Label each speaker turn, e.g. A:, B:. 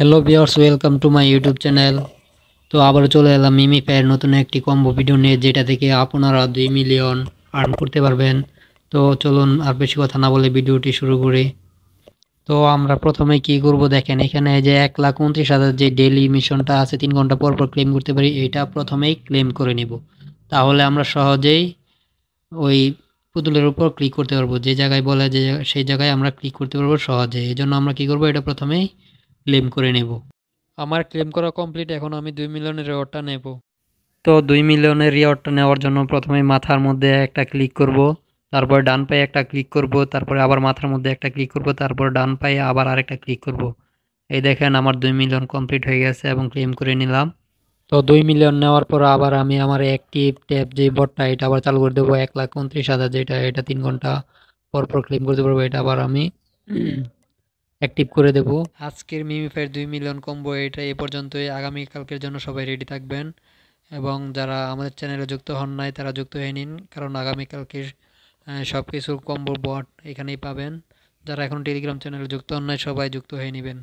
A: Hello viewers, welcome to my YouTube channel. তো আবার চলে এলাম মিমিফাইয়ের নতুন একটি কম্বো ভিডিও নিয়ে, যেটা থেকে আপনারা 2 মিলিয়ন আর্ন করতে পারবেন। তো চলুন আর বেশি কথা না বলে ভিডিওটি শুরু করি। তো আমরা প্রথমে কি করব দেখেন, এখানে যে 1,29,000 যে ডেইলি মিশনটা আছে 3 ঘন্টা পর পর ক্লেম করতে পারি, এটা প্রথমেই ক্লেম করে নিব। তাহলে আমরা সহজেই ওই পুতুলের উপর ক্লিক করতে পারবো, যে জায়গায় বলে যে সেই জায়গায় আমরা ক্লিক করতে পারবো সহজে। এই জন্য আমরা কি করব, এটা প্রথমেই ক্লেম করে নেব। আমার ক্লেম করা কমপ্লিট। এখন আমি 2 মিলিয়নের রিওয়ার্ডটা নেব। তো 2 মিলিয়নের রিওয়ার্ডটা নেওয়ার জন্য প্রথমে মাথার মধ্যে একটা ক্লিক করব, তারপর ডান পায়ে একটা ক্লিক করব, তারপরে আবার মাথার মধ্যে একটা ক্লিক করব, তারপর ডান পায়ে আবার আরেকটা ক্লিক করব। এই দেখেন আমার 2 মিলিয়ন কমপ্লিট হয়ে গেছে এবং ক্লেম করে নিলাম। তো 2 মিলিয়ন নেওয়ার পর আবার আমি আমার অ্যাক্টিভ ট্যাব যে বটটা, এটা আবার চালু করে দেবো। 1,29,000 যেটা, এটা 3 ঘন্টা পর পর ক্লেম করতে পারবো, এটা আবার আমি অ্যাক্টিভ করে দেব। আজকের মিমিফাইয়ের 2 মিলিয়ন কম্বো এটা এ পর্যন্তই। আগামীকালকের জন্য সবাই রেডি থাকবেন, এবং যারা আমাদের চ্যানেলে যুক্ত হন নাই তারা যুক্ত হয়ে নিন, কারণ আগামীকালকের সব কিছুর কম্বো বট এখানেই পাবেন। যারা এখন টেলিগ্রাম চ্যানেলে যুক্ত হন নাই সবাই যুক্ত হয়ে নেবেন।